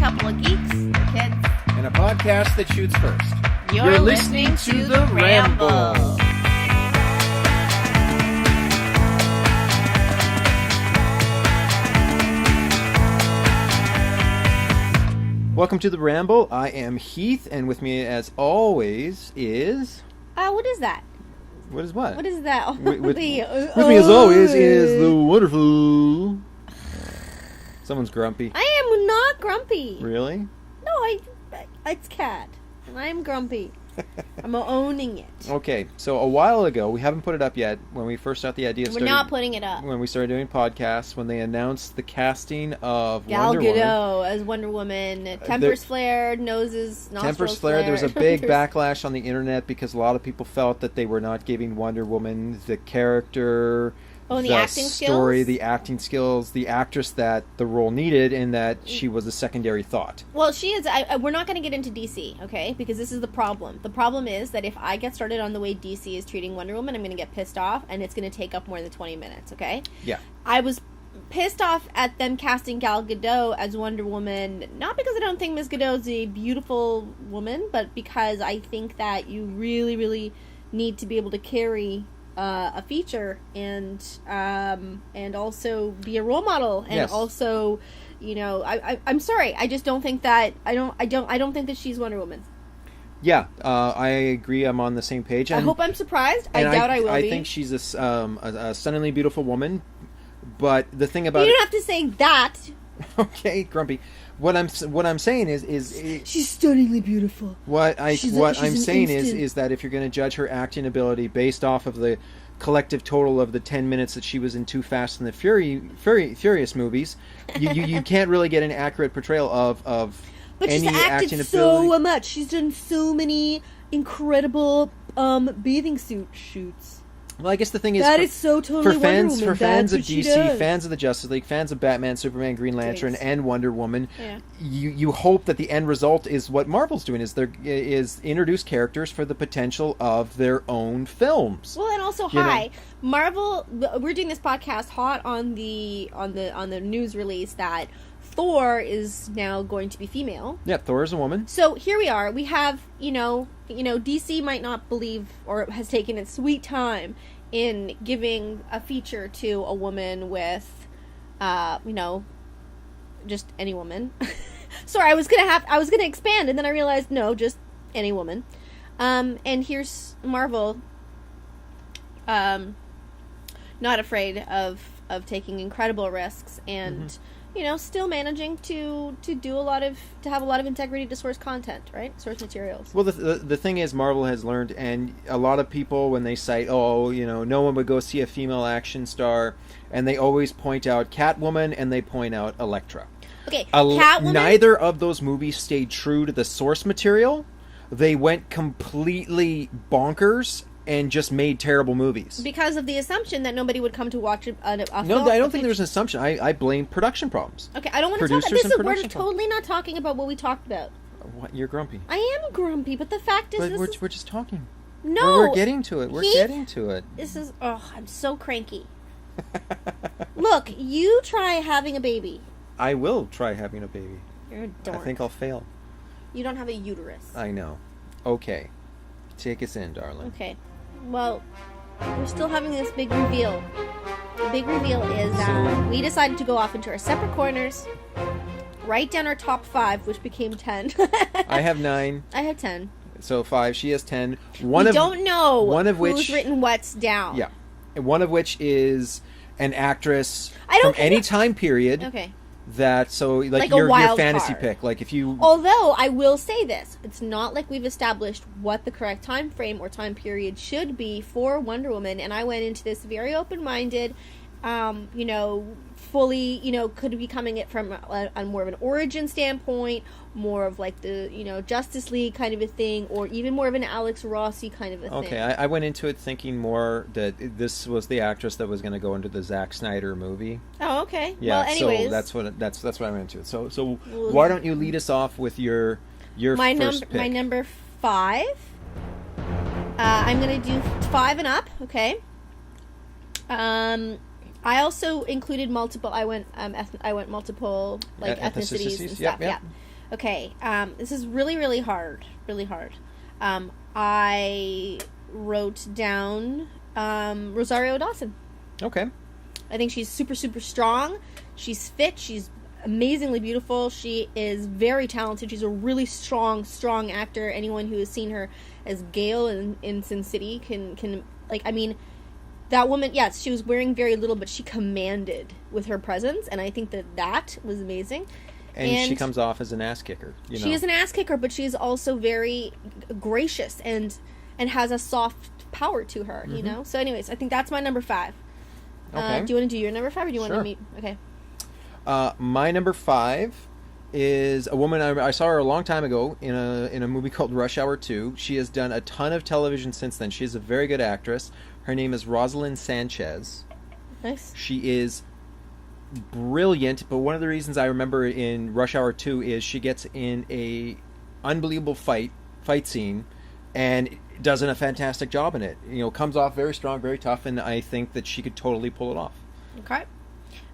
couple of geeks, kids, and a podcast that shoots first. You're listening to The Ramble. Welcome to The Ramble. I am Heath, and with me, as always, is... What is that? What is what? What is that? With me, as always, is the wonderful... Someone's grumpy. I am not grumpy. Really? No, it's Cat, and I'm grumpy. I'm owning it. Okay, so a while ago, we haven't put it up yet, when we first got the idea of We're not putting it up. When we started doing podcasts, when they announced the casting of Gal Wonder Gadot Woman. as Wonder Woman. Tempers flared, nostrils Tempers flared. There was a big backlash on the internet because a lot of people felt that they were not giving Wonder Woman the character... the acting story, skills? the acting skills, the actress that the role needed, and that she was a secondary thought. Well, she is. We're not going to get into DC, okay? Because this is the problem. The problem is that if I get started on the way DC is treating Wonder Woman, I'm going to get pissed off, and it's going to take up more than 20 minutes, okay? Yeah. I was pissed off at them casting Gal Gadot as Wonder Woman, not because I don't think Ms. Gadot's a beautiful woman, but because I think that you really, really need to be able to carry... a feature and also be a role model and yes. also, I'm sorry, I just don't think that I don't think that she's Wonder Woman. Yeah, I agree. I'm on the same page. I hope I'm surprised. I doubt I will be. I think she's a stunningly beautiful woman, but the thing about you don't have to say that. Okay, grumpy. What I'm saying is she's stunningly beautiful. What I'm saying is that if you're going to judge her acting ability based off of the collective total of the 10 minutes that she was in Too Fast and the Furious movies, you can't really get an accurate portrayal of but any she's acted acting so ability. much. She's done so many incredible bathing suit shoots. Well, I guess the thing is... That is so totally Wonder Woman. For fans of DC, fans of the Justice League, fans of Batman, Superman, Green Lantern, and Wonder Woman, yeah. you hope that the end result is what Marvel's doing, is introduce characters for the potential of their own films. Well, and also, Marvel, we're doing this podcast hot on the news release that Thor is now going to be female. Yeah, Thor is a woman. So here we are. We have, DC might not believe or has taken its sweet time in giving a feature to a woman with, just any woman. Sorry, I was gonna expand, and then I realized no, just any woman. And here's Marvel, not afraid of taking incredible risks and. Mm-hmm. Still managing to have a lot of integrity to source content, right? Source materials. Well, the thing is, Marvel has learned, and a lot of people, when they cite, no one would go see a female action star, and they always point out Catwoman, and they point out Elektra. Okay, Catwoman... Neither of those movies stayed true to the source material. They went completely bonkers and just made terrible movies. Because of the assumption that nobody would come to watch a film. No, I don't think there's an assumption. I blame production problems. Okay, I don't want to talk about this. We're totally not talking about what we talked about. What? You're grumpy. I am grumpy, but the fact is... We're just talking. No! We're getting to it. We're getting to it. This is... Oh, I'm so cranky. Look, you try having a baby. I will try having a baby. You're a dork. I think I'll fail. You don't have a uterus. I know. Okay. Take us in, darling. Okay. Well, we're still having this big reveal. The big reveal is that we decided to go off into our separate corners, write down our top 5, which became 10. I have 9. I have 10. So 5. She has 10. We don't know who's written what's down. Yeah. One of which is an actress from any time period. Okay. That like your fantasy card. pick, like if you. Although I will say this, it's not like we've established what the correct time frame or time period should be for Wonder Woman, and I went into this very open-minded, fully, could be coming it from a more of an origin standpoint, more of like the Justice League kind of a thing, or even more of an Alex Rossi kind of a thing. Okay, I went into it thinking more that this was the actress that was going to go into the Zack Snyder movie. Oh, okay. Yeah, well, anyways, so that's what I went into. So why don't you lead us off with your first pick? My number 5. I'm going to do 5 and up. Okay. I also included multiple. I went multiple like ethnicities and stuff. Yeah. Okay, this is really, really hard. Really hard. I wrote down Rosario Dawson. Okay. I think she's super, super strong. She's fit. She's amazingly beautiful. She is very talented. She's a really strong actor. Anyone who has seen her as Gale in Sin City can like, I mean, that woman, yes, she was wearing very little, but she commanded with her presence, and I think that was amazing. And she comes off as an ass kicker. She is an ass kicker, but she's also very gracious and has a soft power to her, you know? So anyways, I think that's my number 5. Okay. Do you want to do your number 5, or do you want Sure. to meet? Okay. My number 5 is a woman I saw her a long time ago in a movie called Rush Hour 2. She has done a ton of television since then. She is a very good actress. Her name is Rosalind Sanchez. Nice. She is brilliant, but one of the reasons I remember in Rush Hour 2 is she gets in a unbelievable fight scene and does a fantastic job in it. Comes off very strong, very tough, and I think that she could totally pull it off. Okay.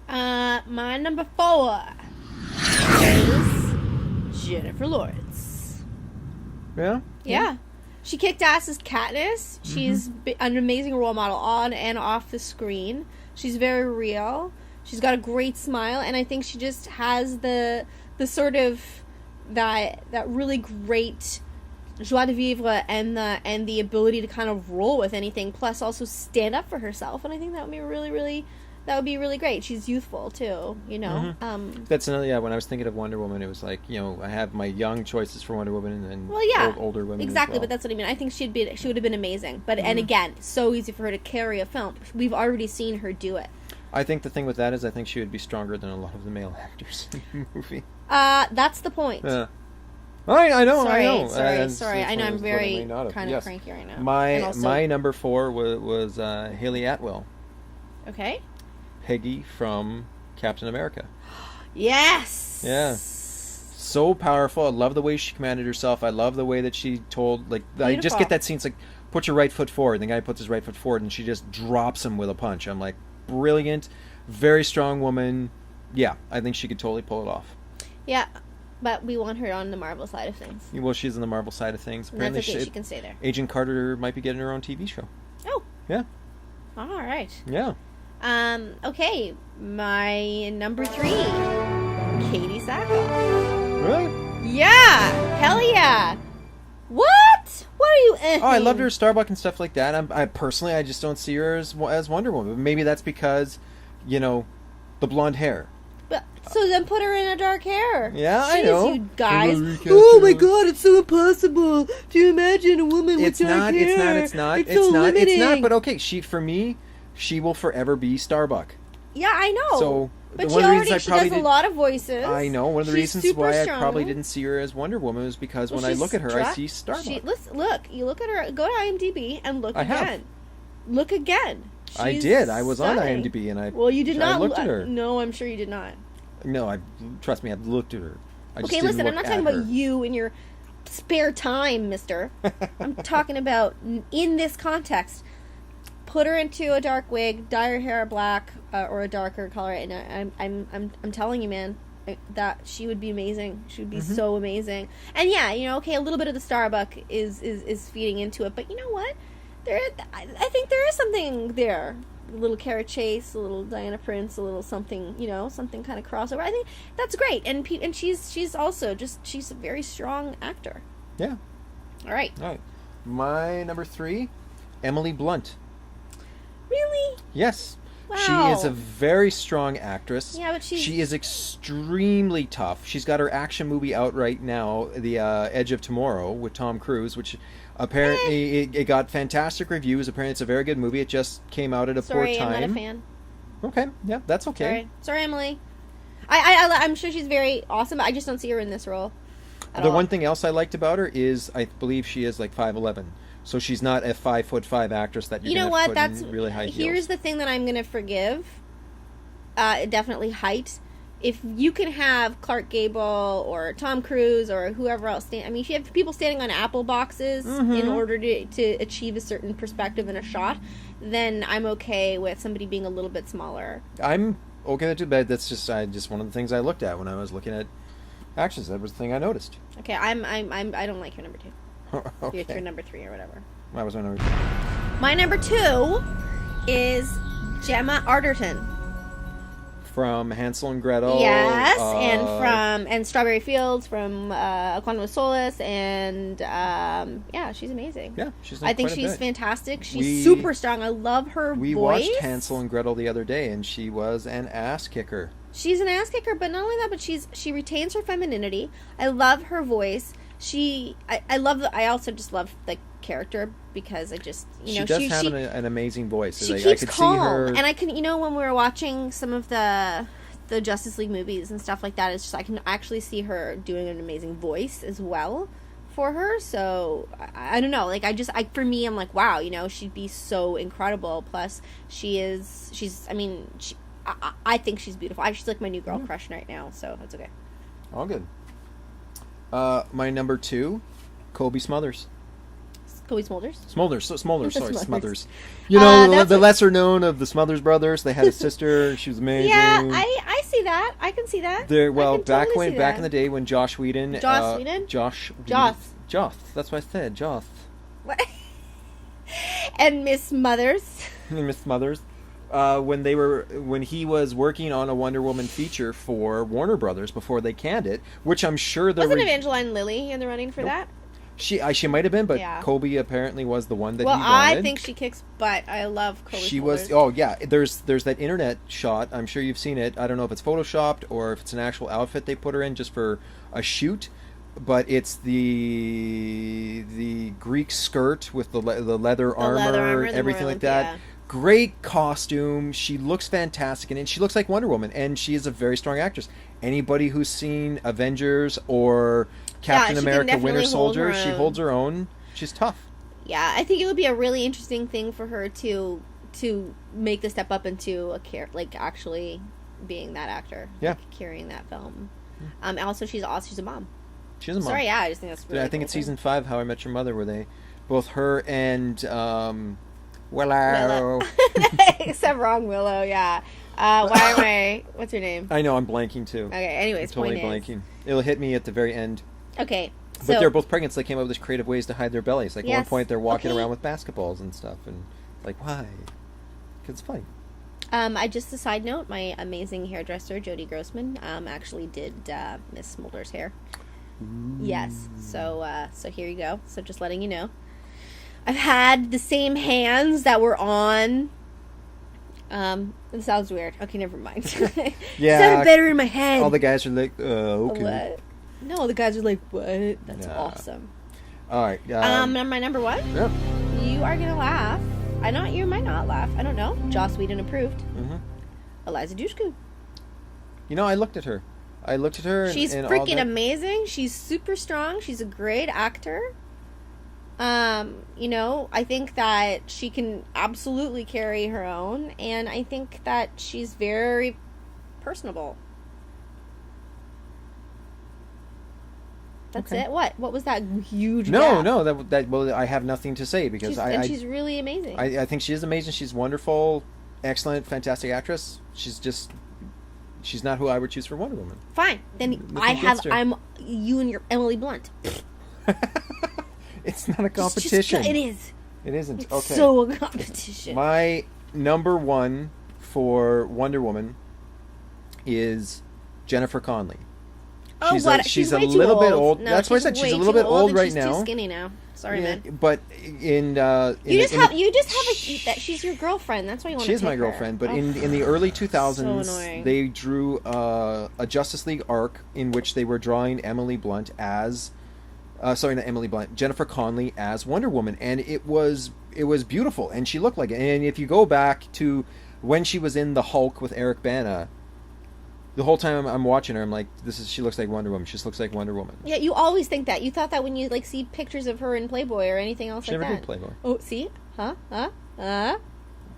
My number 4 is Jennifer Lawrence. Yeah. She kicked ass as Katniss. She's an amazing role model on and off the screen. She's very real. She's got a great smile, and I think she just has the sort of that really great joie de vivre and the ability to kind of roll with anything, plus also stand up for herself. And I think that would be really great. She's youthful too, That's another. When I was thinking of Wonder Woman, it was like, I have my young choices for Wonder Woman and older women. Exactly, as well. but that's what I mean. I think she would have been amazing. But and again, so easy for her to carry a film. We've already seen her do it. I think the thing with that is I think she would be stronger than a lot of the male actors in the movie. That's the point. I know. Sorry. I know I'm very kind of cranky right now. My number 4 was Haley Atwell. Okay. Peggy from Captain America. Yes. Yeah. So powerful. I love the way she commanded herself. I love the way that she told, Beautiful. I just get that scene. It's like, put your right foot forward. And the guy puts his right foot forward and she just drops him with a punch. I'm like, brilliant. Very strong woman. Yeah, I think she could totally pull it off. Yeah, but we want her on the Marvel side of things. Well, she's on the Marvel side of things. Apparently, that's okay. She can stay there. Agent Carter might be getting her own TV show. Oh. Yeah. All right. Yeah. Okay, my number 3, Katie Sackhoff. Really? Yeah. Hell yeah. What? What are you? Oh, I loved her at Starbucks and stuff like that. I personally, I just don't see her as Wonder Woman. Maybe that's because, the blonde hair. But so then put her in a dark hair. Yeah, Jeez, I know. You guys. Oh my God, it's so impossible. Do you imagine a woman with dark hair? It's not. But okay, she will forever be Starbuck. Yeah, I know. So, but she does a lot of voices. I know. One of the reasons why strong. I probably didn't see her as Wonder Woman was because when I look at her, I see Starbuck. You look at her. Go to IMDb and look again. Have. Look again. I did. I was on IMDb and I. Well, you did not. I looked at her. No, I'm sure you did not. No, trust me. I've looked at her. Okay, listen. I'm not talking about you in your spare time, Mister. I'm talking about in this context. Put her into a dark wig, dye her hair black or a darker color, and I'm telling you, man, that she would be amazing. She would be so amazing. And yeah, okay, a little bit of the Starbuck is feeding into it, but you know what? I think there is something there. A little Cara Chase, a little Diana Prince, a little something, something kind of crossover. I think that's great, and she's also she's a very strong actor. Yeah. All right. My number 3, Emily Blunt. Really? Yes. Wow. She is a very strong actress. Yeah, but she is extremely tough. She's got her action movie out right now, The Edge of Tomorrow, with Tom Cruise, which apparently it got fantastic reviews. Apparently it's a very good movie. It just came out at a poor time. Sorry, I'm not a fan. Okay, yeah, that's okay. Sorry, Emily. I'm sure she's very awesome, but I just don't see her in this role at all. One thing else I liked about her is I believe she is like 5'11". So she's not a 5'5" actress that you're going to put That's in really high heels. Here's the thing that I'm going to forgive. Definitely height. If you can have Clark Gable or Tom Cruise or whoever else if you have people standing on apple boxes in order to achieve a certain perspective in a shot, then I'm okay with somebody being a little bit smaller. I'm okay with it, but that's just one of the things I looked at when I was looking at Actually, that was the thing I noticed. Okay, I don't like your number 2. Okay. Your number 3 or whatever. That was my number 2. My number 2 is Gemma Arterton. From Hansel and Gretel. Yes, and Strawberry Fields from A Quantum of Solace, and yeah, she's amazing. Yeah, she's. I think she's fantastic. She's super strong. I love her voice. We watched Hansel and Gretel the other day, and she was an ass kicker. She's an ass kicker, but not only that, but she retains her femininity. I love her voice. I also just love the character because I just, you know, she does have an amazing voice. She I keeps could calm, see her, and I can, you know, when we were watching some of the Justice League movies and stuff like that, it's just I can actually see her doing an amazing voice as well for her. So I don't know, like for me, I'm like, wow, you know, she'd be so incredible. Plus, I think she's beautiful. She's like my new girl crush right now, so that's okay. All good. My number 2, Kobe Smulders. Kobe Smulders? Smulders, sorry, Smothers. You know, the lesser known of the Smothers brothers. They had a sister. She was amazing. Yeah, I see that. I can see that. Back in the day when Joss Whedon. Joss. That's what I said, Joss. What? And Miss Smothers. Miss Smothers. When he was working on a Wonder Woman feature for Warner Brothers before they canned it, which I'm sure wasn't Evangeline Lilly in the running for that? She might have been, but yeah. Kobe apparently was the one that he wanted. Well, I think she kicks butt. I love Kobe. She was. Oh yeah, there's that internet shot. I'm sure you've seen it. I don't know if it's photoshopped or if it's an actual outfit they put her in just for a shoot. But it's the Greek skirt with the leather armor, everything like that. Yeah. Great costume. She looks fantastic, and she looks like Wonder Woman, and she is a very strong actress. Anybody who's seen Avengers or Captain America Winter Soldier, she holds her own. She's tough. Yeah, I think it would be a really interesting thing for her to make the step up into actually being that actor. Yeah. Carrying that film. Also, she's awesome. She's a mom. She's a mom. Sorry, yeah, I just think that's really I think cool it's season 5, How I Met Your Mother, where they, both her and Willow. Except wrong Willow, yeah. What's her name? I know, I'm blanking too. Okay, anyways, I'm totally blanking. It'll hit me at the very end. Okay. But they're both pregnant, so they came up with this creative ways to hide their bellies. Like, at one point, they're walking around with basketballs and stuff. And, like, why? Because it's funny. Just a side note, my amazing hairdresser, Jody Grossman, actually did Miss Smulders' hair. Ooh. Yes. So here you go. So just letting you know. I've had the same hands that were on... it sounds weird. Okay, never mind. Yeah. It sounded better in my head. All the guys are like, okay. What? No, the guys are like, what? That's awesome. All right. My number 1? Yep. You are going to laugh. You might not laugh. I don't know. Joss Whedon approved. Mm-hmm. Eliza Dushku. You know, I looked at her. She's freaking amazing. She's super strong. She's a great actor. You know, I think that she can absolutely carry her own, and I think that she's very personable. That's it. What was that huge gap? No, well, I have nothing to say because she's really amazing. I think she is amazing. She's wonderful, excellent, fantastic actress. She's not who I would choose for Wonder Woman. Fine. Then I'm you and your Emily Blunt. It's not a competition. It is. It isn't. It's okay. So a competition. My number 1 for Wonder Woman is Jennifer Connelly. She's a little bit old. No, that's why I said she's a little bit old right now. She's too skinny now. Sorry, man. But you just have that. She's your girlfriend. That's why you want to. She's my girlfriend. But in the early 2000s, they drew a Justice League arc in which they were drawing Emily Blunt as. Sorry, not Emily Blunt. Jennifer Connelly as Wonder Woman, and it was beautiful, and she looked like it. And if you go back to when she was in the Hulk with Eric Bana, the whole time I'm watching her, I'm like, she looks like Wonder Woman. She just looks like Wonder Woman. Yeah, you always think that. You thought that when you see pictures of her in Playboy or anything else she like that. She never did Playboy. Oh, see? Huh?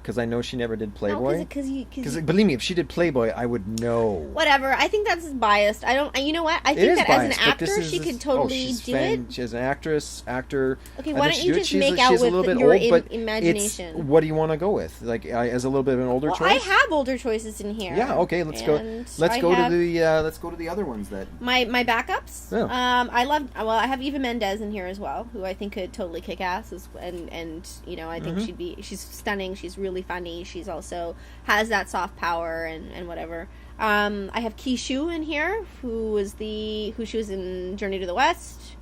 Because I know she never did Playboy. No, because believe me, if she did Playboy, I would know. Whatever. I think that's biased. I don't. You know what? I think that biased, as an actor, she could totally do it. She's an actor. Okay, why don't you just make out with your imagination? What do you want to go with? Like as a little bit of an older choice. I have older choices in here. Yeah. Okay. Let's go to the other ones that. My backups. Yeah. I have Eva Mendes in here as well, who I think could totally kick ass, and you know, I think she's stunning. She's really funny. She's also has that soft power and whatever. I have Ki Shu in here, who she was in Journey to the West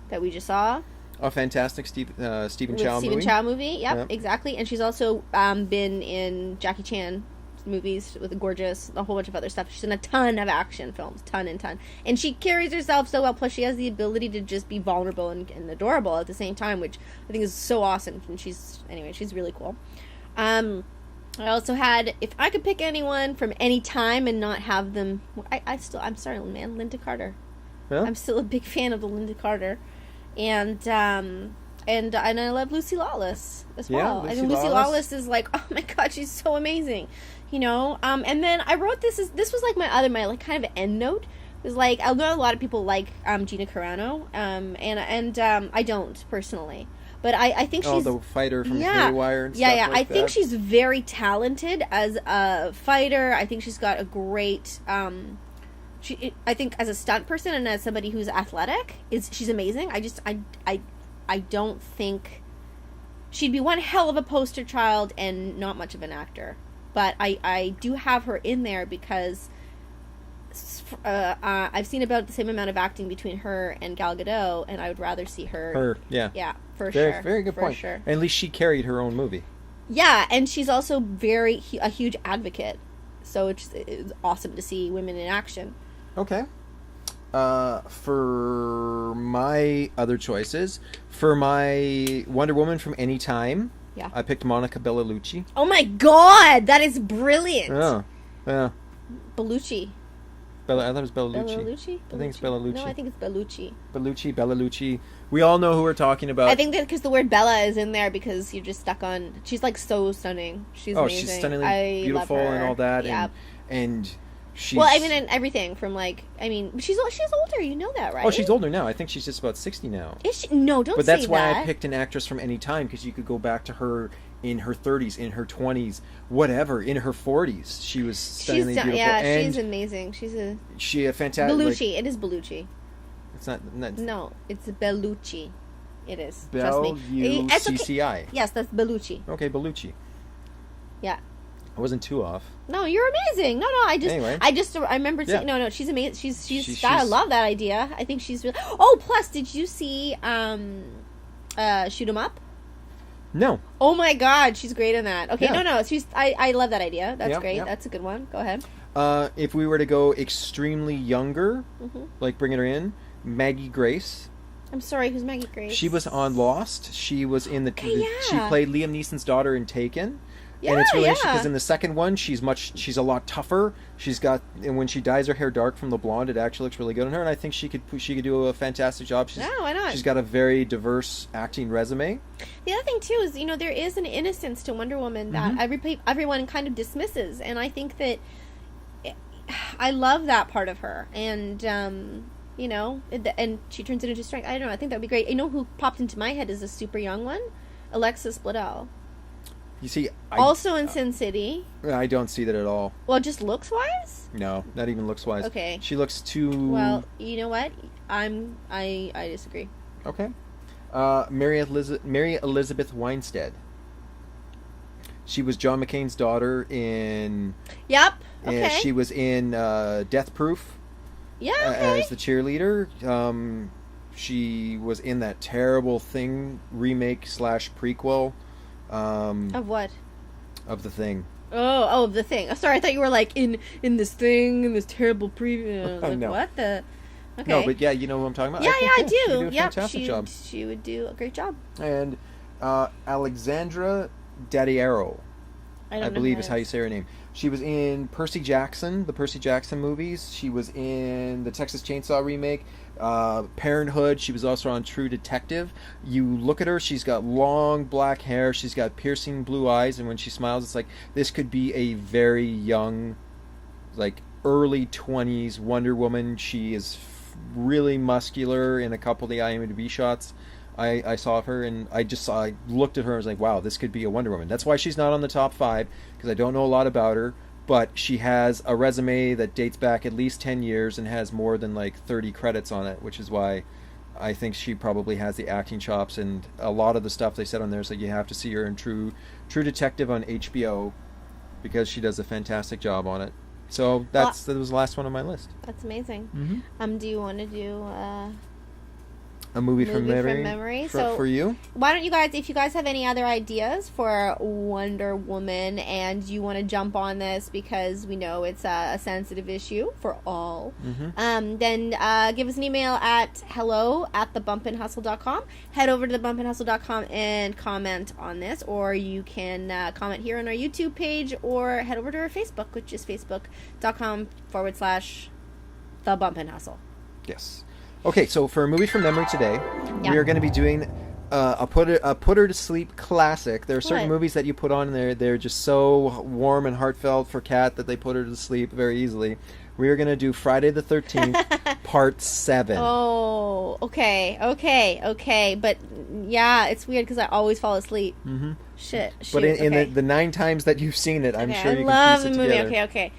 that we just saw. A fantastic Stephen Chow movie. Yep, exactly. And she's also been in Jackie Chan movies with Gorgeous, a whole bunch of other stuff. She's in a ton of action films, ton. And she carries herself so well, plus she has the ability to just be vulnerable and adorable at the same time, which I think is so awesome. And she's really cool. I also had, if I could pick anyone from any time and not have them, I'm sorry, man, Linda Carter. Yeah? I'm still a big fan of the Linda Carter. And I love Lucy Lawless as well. Yeah, I think Lucy Lawless is like, oh my god, she's so amazing, you know. And then I wrote this was like my like kind of end note. It was like, I know a lot of people like Gina Carano, and I don't personally, but I think she's the fighter from Haywire and stuff like that. I think she's very talented as a fighter. I think she's got a great. I think as a stunt person and as somebody who's athletic, she's amazing. I don't think she'd be one hell of a poster child and not much of an actor. But I do have her in there because I've seen about the same amount of acting between her and Gal Gadot, and I would rather see her. Yeah, for sure. Very good point. Sure. At least she carried her own movie. Yeah, and she's also a huge advocate. So it's awesome to see women in action. Okay. For my other choices, for my Wonder Woman from any time, I picked Monica Bellucci. Oh my god, that is brilliant. Yeah. Bellucci. I thought it was Bellucci. Bellucci? I think it's Bellucci. No, I think it's Bellucci. Bellucci. We all know who we're talking about. I think that because the word Bella is in there because you're just stuck on. She's like so stunning. She's amazing. She's stunningly beautiful and all that. Yeah. And she's... Well, I mean, and everything from like, I mean, she's older. You know that, right? Oh, she's older now. I think she's just about 60 now. Is she? No, don't say that. But that's why I picked an actress from any time, because you could go back to her in her 30s, in her 20s, whatever, in her 40s. She was stunningly beautiful. Yeah, and she's amazing. She a fantastic... Bellucci. It is Bellucci. It's not... No, it's Bellucci. It is. Bellucci. Yes, that's Bellucci. Okay, Bellucci. Yeah. I wasn't too off. No, you're amazing. No, I remember saying, no, she's amazing. She's I love that idea. I think she's really... Oh, plus, did you see Shoot 'Em Up? No. Oh my god, she's great in that. Okay, no, I love that idea. That's great. Yep. That's a good one. Go ahead. If we were to go extremely younger, like bringing her in, Maggie Grace. I'm sorry, who's Maggie Grace? She was on Lost. She was in she played Liam Neeson's daughter in Taken. Yeah, and it's really interesting because in the second one, she's a lot tougher. And when she dyes her hair dark from the blonde, it actually looks really good on her. And I think she could do a fantastic job. Why not? She's got a very diverse acting resume. The other thing too is, there is an innocence to Wonder Woman that everyone kind of dismisses, and I think that I love that part of her. And and she turns it into strength. I don't know. I think that would be great. You know who popped into my head is a super young one, Alexis Bledel. You see, also in Sin City. I don't see that at all. Well, just looks-wise? No, not even looks-wise. Okay. She looks too... Well, you know what? I disagree. Okay. Mary Elizabeth Winstead. She was John McCain's daughter in... Yep, okay. She was in Death Proof. Yeah, okay. As the cheerleader. She was in that terrible Thing remake / prequel. Of what? Of The Thing. Oh, of The Thing. Oh, sorry, I thought you were like in this thing, in this terrible preview. Like, no. What the... Okay. No, but yeah, you know what I'm talking about? Yeah, I do. She would do a fantastic job. She would do a great job. And Alexandra Daddario, I believe is how you say her name. She was in Percy Jackson, the Percy Jackson movies. She was in the Texas Chainsaw remake, Parenthood. She was also on True Detective. You look at her, she's got long black hair. She's got piercing blue eyes. And when she smiles, it's like this could be a very young, like early 20s Wonder Woman. She is really muscular in a couple of the IMDb shots I saw of her, and I looked at her and was like, wow, this could be a Wonder Woman. That's why she's not on the top 5, because I don't know a lot about her, but she has a resume that dates back at least 10 years and has more than like 30 credits on it, which is why I think she probably has the acting chops. And a lot of the stuff they said on there is like you have to see her in True Detective on HBO, because she does a fantastic job on it. So that was the last one on my list. That's amazing. Mm-hmm. Do you want to do a movie from memory for you? Why don't you guys, if you guys have any other ideas for Wonder Woman and you want to jump on this because we know it's a sensitive issue for all, then give us an email at hello@thebumpinhustle.com. Head over to thebumpinhustle.com and comment on this, or you can comment here on our YouTube page, or head over to our Facebook, which is facebook.com/thebumpinhustle. Yes. Okay, so for a movie from memory today, we are going to be doing a put her to sleep classic. There are certain movies that you put on and they're just so warm and heartfelt for Kat that they put her to sleep very easily. We are going to do Friday the 13th, Part 7. Oh, okay. But yeah, it's weird because I always fall asleep. Mm-hmm. Shit. But in the 9 times that you've seen it, I'm sure you can piece it together. together. Okay.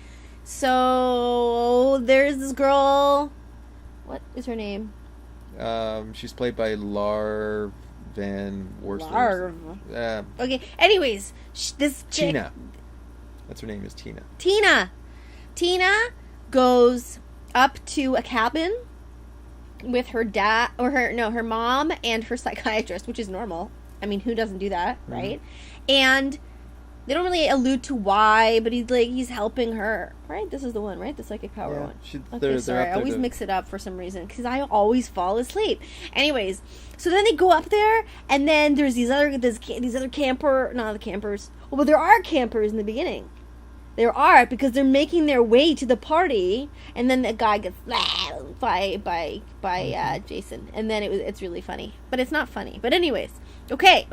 So there's this girl. What is her name? She's played by Lar Van Worsler. Okay. Anyways, this Tina. That's her name is Tina. Tina goes up to a cabin with her dad, or her mom and her psychiatrist, which is normal. I mean, who doesn't do that, right? And they don't really allude to why, but he's helping her, right? This is the one, right? The psychic power one. Sorry, I always mix it up for some reason because I always fall asleep. Anyways, so then they go up there, and then there's these other campers. Well, but there are campers in the beginning. There are, because they're making their way to the party, and then the guy gets by Jason, and then it's really funny, but it's not funny. But anyways, okay.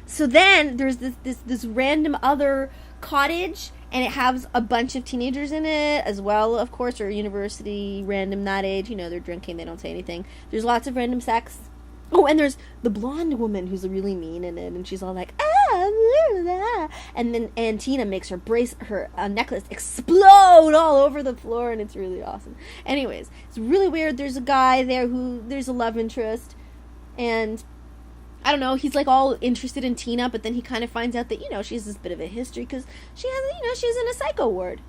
So then there's this random other cottage, and it has a bunch of teenagers in it as well, of course, or university, random that age. They're drinking, they don't say anything. There's lots of random sex. Oh, and there's the blonde woman who's really mean in it, and she's all like, and then Tina makes her necklace explode all over the floor, and it's really awesome. Anyways, it's really weird. There's a guy there there's a love interest, and I don't know, he's like all interested in Tina, but then he kind of finds out that, she has this bit of a history because she's in a psycho ward.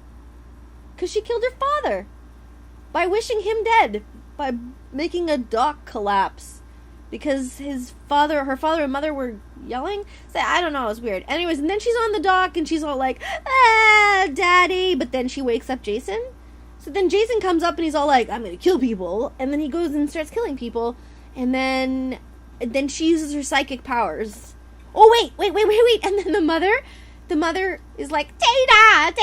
Because she killed her father by wishing him dead, by making a dock collapse. Because her father and mother were yelling. So, I don't know, it was weird. Anyways, and then she's on the dock and she's all like, daddy. But then she wakes up Jason. So then Jason comes up and he's all like, I'm going to kill people. And then he goes and starts killing people. And then she uses her psychic powers. Oh, wait. And then the mother is like, Tina,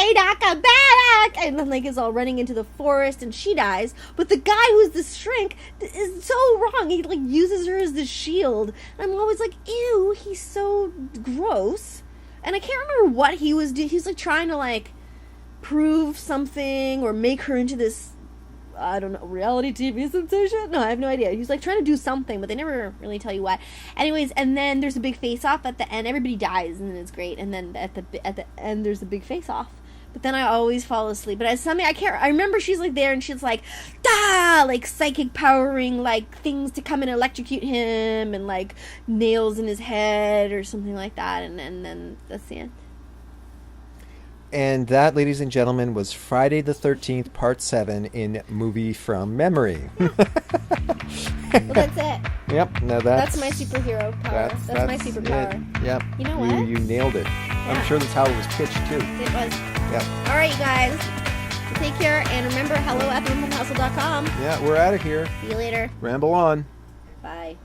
come back. And then is all running into the forest, and she dies. But the guy who's the shrink is so wrong. He uses her as the shield. And I'm always like, ew, he's so gross. And I can't remember what he was doing. He's trying to prove something or make her into this, I don't know, reality TV sensation? No, I have no idea. He's trying to do something, but they never really tell you what. Anyways, and then there's a big face-off at the end. Everybody dies, and it's great. And then at the end, there's a big face-off. But then I always fall asleep. But I remember she's there, and she's psychic powering, things to come and electrocute him, and nails in his head or something like that. And then that's the end. And that, ladies and gentlemen, was Friday the 13th, Part 7 in Movie from Memory. Well, that's it. Yep. No, that's my superhero power. That's my superpower. It. Yep. You know what? You nailed it. Yeah. I'm sure that's how it was pitched, too. It was. Yep. All right, you guys. Take care, and remember, hello@thebumpinhustle.com. Yeah, we're out of here. See you later. Ramble on. Bye.